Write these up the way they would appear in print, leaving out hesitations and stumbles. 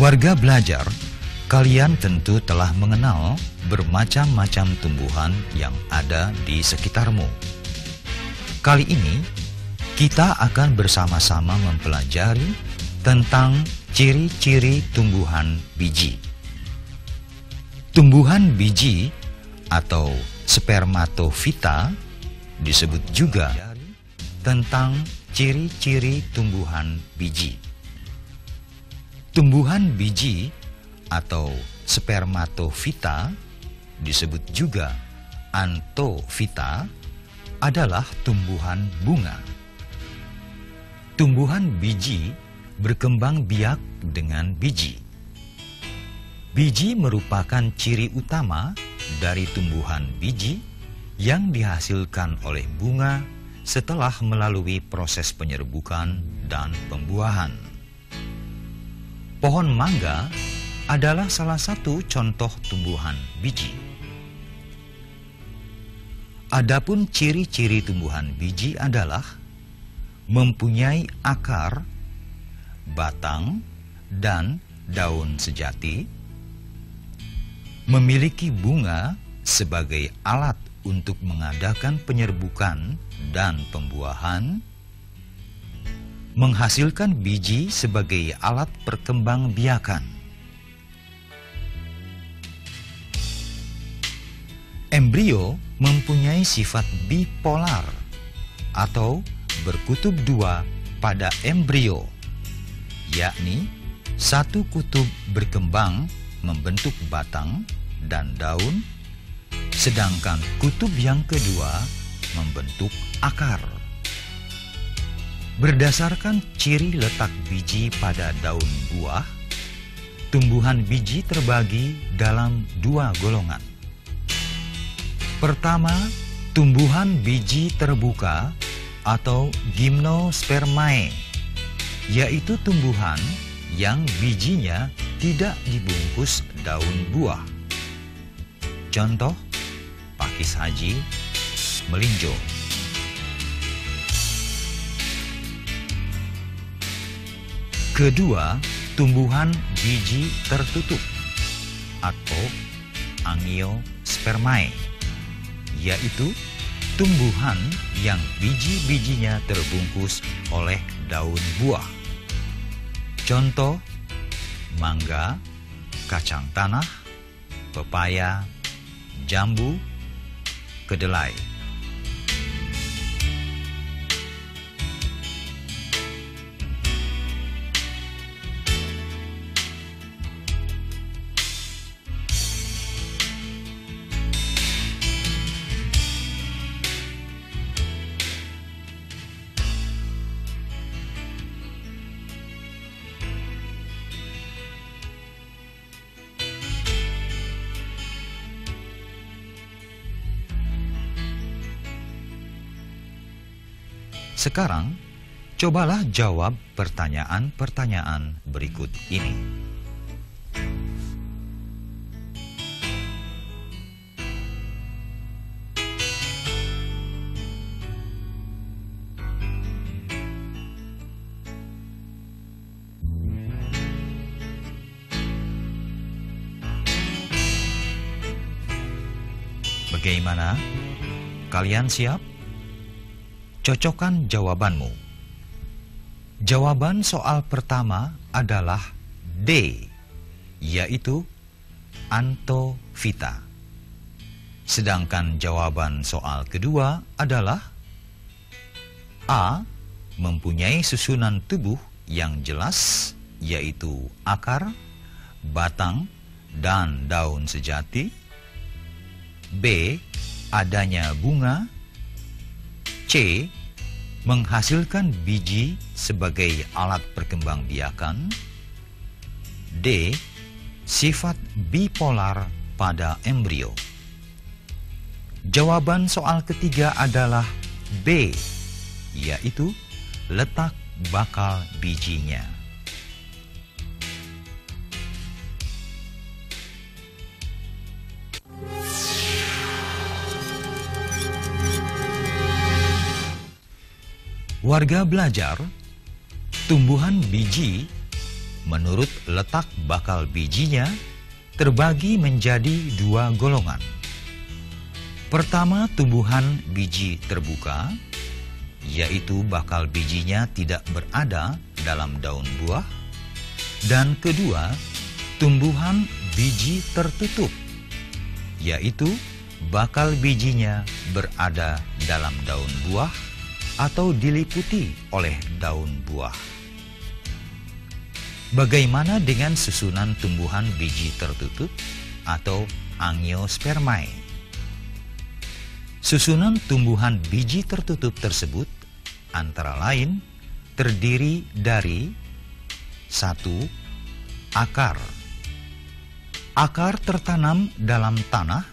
Warga belajar, kalian tentu telah mengenal bermacam-macam tumbuhan yang ada di sekitarmu. Kali ini, kita akan bersama-sama mempelajari tentang ciri-ciri tumbuhan biji. Tumbuhan biji atau spermatofita disebut juga tentang ciri-ciri tumbuhan biji. Tumbuhan biji atau spermatofita disebut juga antofita adalah tumbuhan bunga. Tumbuhan biji berkembang biak dengan biji. Biji merupakan ciri utama dari tumbuhan biji yang dihasilkan oleh bunga setelah melalui proses penyerbukan dan pembuahan. Pohon mangga adalah salah satu contoh tumbuhan biji. Adapun ciri-ciri tumbuhan biji adalah mempunyai akar, batang, dan daun sejati, memiliki bunga sebagai alat untuk mengadakan penyerbukan dan pembuahan, menghasilkan biji sebagai alat perkembangbiakan. Embrio mempunyai sifat bipolar atau berkutub dua pada embrio, yakni satu kutub berkembang membentuk batang dan daun, sedangkan kutub yang kedua membentuk akar. Berdasarkan ciri letak biji pada daun buah, tumbuhan biji terbagi dalam dua golongan. Pertama, tumbuhan biji terbuka atau gimnospermae, yaitu tumbuhan yang bijinya tidak dibungkus daun buah. Contoh, pakis haji, melinjo. Kedua, tumbuhan biji tertutup atau angiospermae, yaitu tumbuhan yang biji-bijinya terbungkus oleh daun buah. Contoh, mangga, kacang tanah, pepaya, jambu, kedelai. Sekarang, cobalah jawab pertanyaan-pertanyaan berikut ini. Bagaimana? Kalian siap? Cocokkan jawabanmu. Jawaban soal pertama adalah D, yaitu antofita. Sedangkan jawaban soal kedua adalah A, mempunyai susunan tubuh yang jelas, yaitu akar, batang, dan daun sejati. B, adanya bunga. C, menghasilkan biji sebagai alat perkembangbiakan. D, sifat bipolar pada embrio. Jawaban soal ketiga adalah B, yaitu letak bakal bijinya. Warga belajar, tumbuhan biji menurut letak bakal bijinya terbagi menjadi dua golongan. Pertama, tumbuhan biji terbuka, yaitu bakal bijinya tidak berada dalam daun buah. Dan kedua, tumbuhan biji tertutup, yaitu bakal bijinya berada dalam daun buah atau diliputi oleh daun buah. Bagaimana dengan susunan tumbuhan biji tertutup atau angiospermae? Susunan tumbuhan biji tertutup tersebut antara lain terdiri dari 1. Akar. Akar tertanam dalam tanah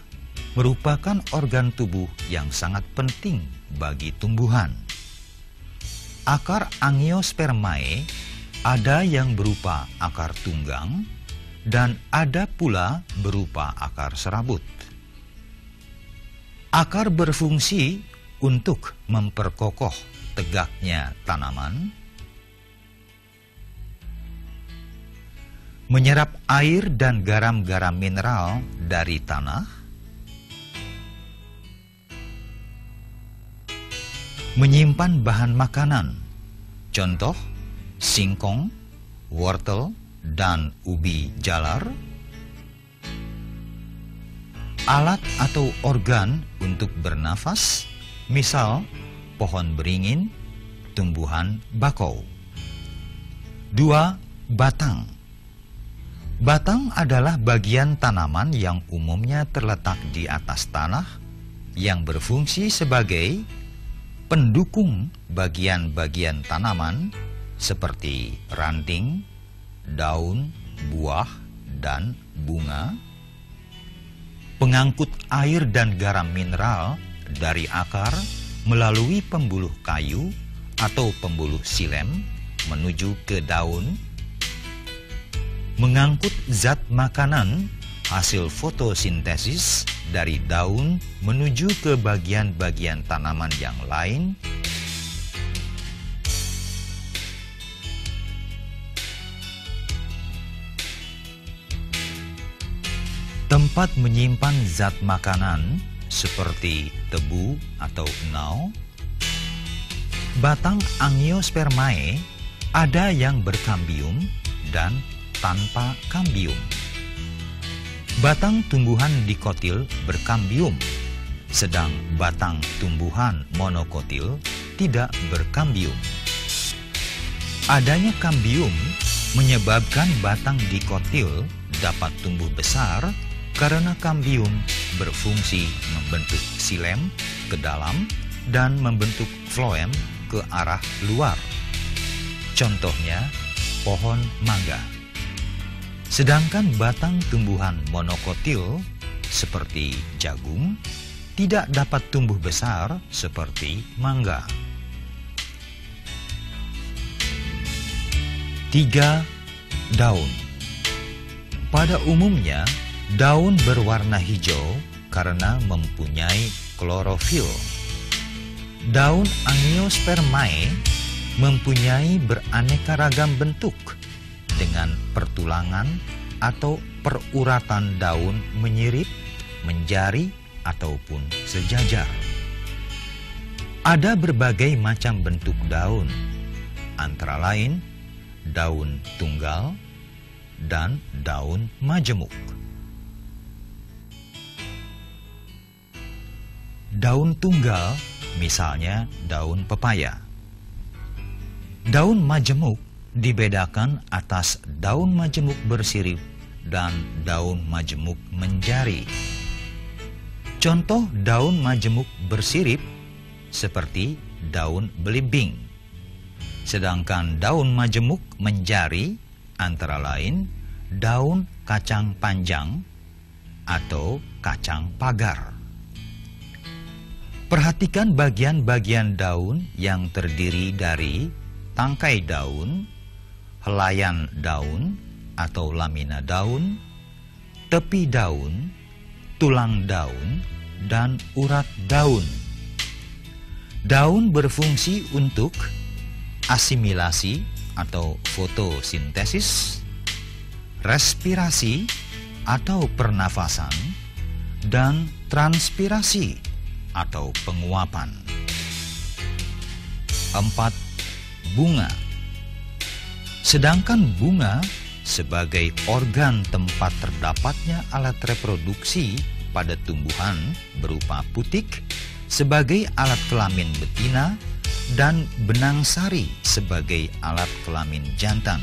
merupakan organ tubuh yang sangat penting bagi tumbuhan. Akar angiospermae ada yang berupa akar tunggang dan ada pula berupa akar serabut. Akar berfungsi untuk memperkokoh tegaknya tanaman, menyerap air dan garam-garam mineral dari tanah, menyimpan bahan makanan, contoh singkong, wortel, dan ubi jalar, alat atau organ untuk bernafas, misal pohon beringin, tumbuhan bakau. 2. Batang. Batang adalah bagian tanaman yang umumnya terletak di atas tanah yang berfungsi sebagai pendukung bagian-bagian tanaman seperti ranting, daun, buah, dan bunga, pengangkut air dan garam mineral dari akar melalui pembuluh kayu atau pembuluh silem menuju ke daun, mengangkut zat makanan hasil fotosintesis dari daun menuju ke bagian-bagian tanaman yang lain, tempat menyimpan zat makanan seperti tebu atau enau. Batang angiospermae ada yang berkambium dan tanpa kambium. Batang tumbuhan dikotil berkambium, sedang batang tumbuhan monokotil tidak berkambium. Adanya kambium menyebabkan batang dikotil dapat tumbuh besar karena kambium berfungsi membentuk silem ke dalam dan membentuk floem ke arah luar. Contohnya, pohon mangga. Sedangkan batang tumbuhan monokotil seperti jagung tidak dapat tumbuh besar seperti mangga. 3. Daun. Pada umumnya, daun berwarna hijau karena mempunyai klorofil. Daun angiospermae mempunyai beraneka ragam bentuk dengan pertulangan atau peruratan daun menyirip, menjari, ataupun sejajar. Ada berbagai macam bentuk daun, antara lain daun tunggal dan daun majemuk. Daun tunggal, misalnya daun pepaya. Daun majemuk dibedakan atas daun majemuk bersirip dan daun majemuk menjari. Contoh daun majemuk bersirip seperti daun belimbing. Sedangkan daun majemuk menjari antara lain daun kacang panjang atau kacang pagar. Perhatikan bagian-bagian daun yang terdiri dari tangkai daun, helaian daun atau lamina daun, tepi daun, tulang daun, dan urat daun. Daun berfungsi untuk asimilasi atau fotosintesis, respirasi atau pernafasan, dan transpirasi atau penguapan. 4. Bunga. Sedangkan bunga sebagai organ tempat terdapatnya alat reproduksi pada tumbuhan berupa putik sebagai alat kelamin betina dan benang sari sebagai alat kelamin jantan.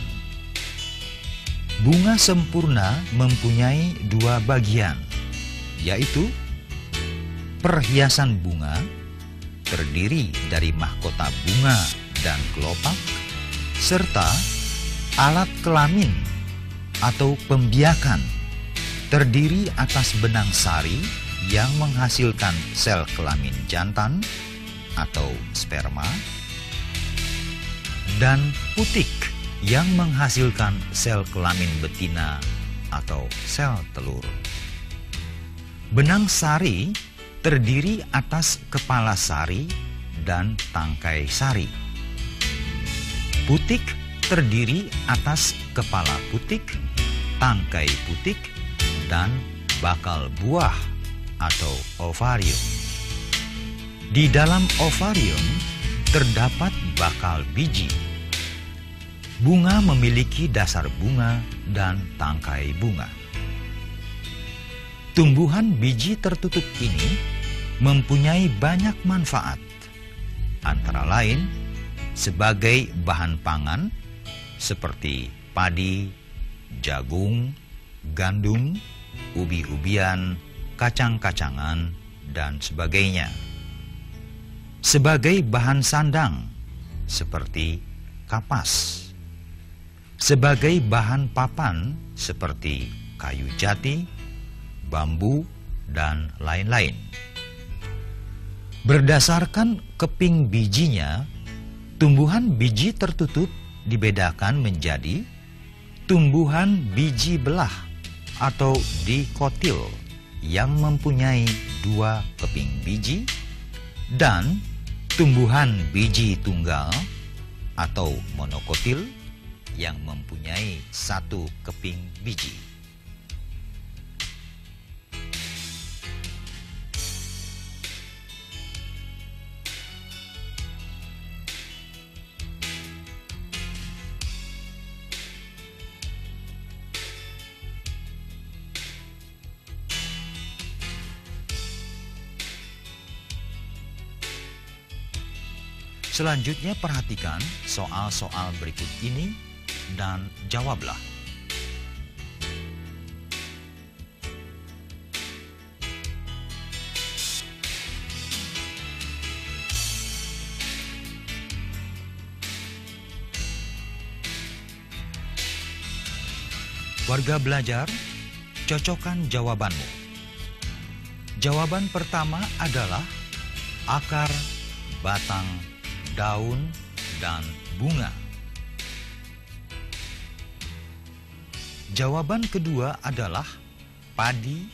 Bunga sempurna mempunyai 2 bagian, yaitu perhiasan bunga terdiri dari mahkota bunga dan kelopak, serta alat kelamin atau pembiakan terdiri atas benang sari yang menghasilkan sel kelamin jantan atau sperma, dan putik yang menghasilkan sel kelamin betina atau sel telur. Benang sari terdiri atas kepala sari dan tangkai sari. Putik terdiri atas kepala putik, tangkai putik, dan bakal buah atau ovarium. Di dalam ovarium terdapat bakal biji. Bunga memiliki dasar bunga dan tangkai bunga. Tumbuhan biji tertutup ini mempunyai banyak manfaat, antara lain sebagai bahan pangan seperti padi, jagung, gandum, ubi-ubian, kacang-kacangan, dan sebagainya. Sebagai bahan sandang seperti kapas. Sebagai bahan papan seperti kayu jati, bambu, dan lain-lain. Berdasarkan keping bijinya, tumbuhan biji tertutup dibedakan menjadi tumbuhan biji belah atau dikotil yang mempunyai 2 keping biji, dan tumbuhan biji tunggal atau monokotil yang mempunyai 1 keping biji. Selanjutnya perhatikan soal-soal berikut ini dan jawablah. Warga belajar, cocokkan jawabanmu. Jawaban pertama adalah akar, batang, daun, dan bunga. Jawaban kedua adalah padi,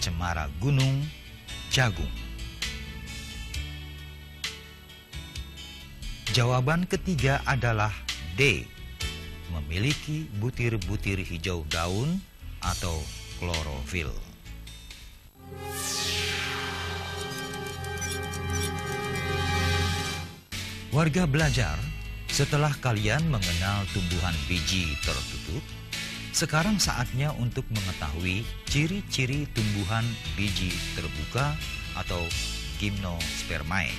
cemara gunung, jagung. Jawaban ketiga adalah D, memiliki butir-butir hijau daun atau klorofil. Warga belajar, setelah kalian mengenal tumbuhan biji tertutup, sekarang saatnya untuk mengetahui ciri-ciri tumbuhan biji terbuka atau gymnospermae.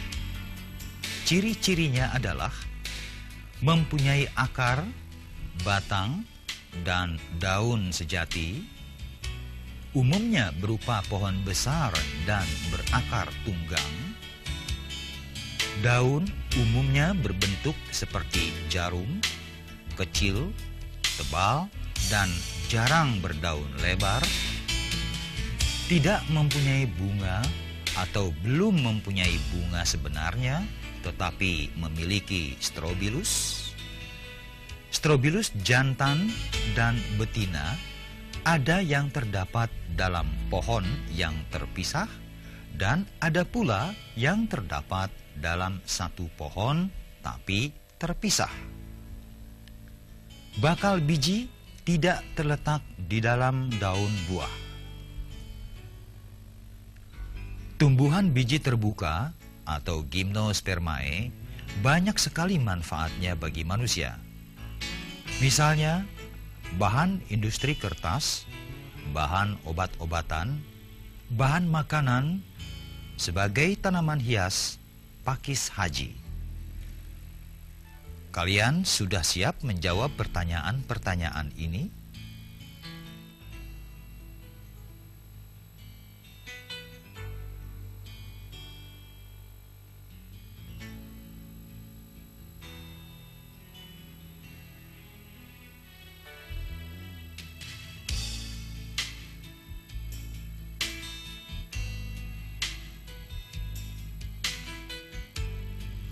Ciri-cirinya adalah mempunyai akar, batang, dan daun sejati, umumnya berupa pohon besar dan berakar tunggang. Daun umumnya berbentuk seperti jarum, kecil, tebal, dan jarang berdaun lebar. Tidak mempunyai bunga atau belum mempunyai bunga sebenarnya, tetapi memiliki strobilus. Strobilus jantan dan betina ada yang terdapat dalam pohon yang terpisah, dan ada pula yang terdapat dalam satu pohon tapi terpisah. Bakal biji tidak terletak di dalam daun buah. Tumbuhan biji terbuka atau gymnospermae banyak sekali manfaatnya bagi manusia. Misalnya, bahan industri kertas, bahan obat-obatan, bahan makanan, sebagai tanaman hias, pakis haji. Kalian sudah siap menjawab pertanyaan-pertanyaan ini?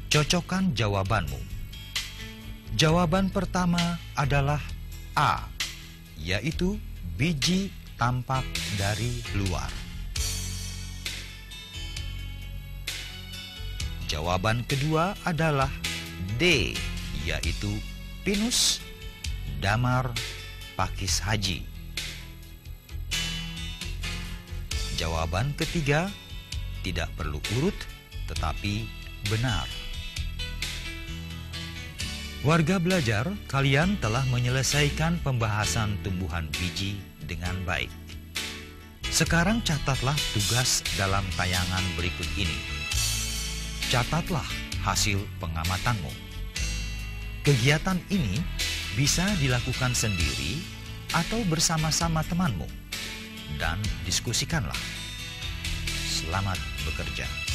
Cocokkan jawabanmu. Jawaban pertama adalah A, yaitu biji tampak dari luar. Jawaban kedua adalah D, yaitu pinus, damar, pakis haji. Jawaban ketiga tidak perlu urut, tetapi benar. Warga belajar, kalian telah menyelesaikan pembahasan tumbuhan biji dengan baik. Sekarang catatlah tugas dalam tayangan berikut ini. Catatlah hasil pengamatanmu. Kegiatan ini bisa dilakukan sendiri atau bersama-sama temanmu, dan diskusikanlah. Selamat bekerja.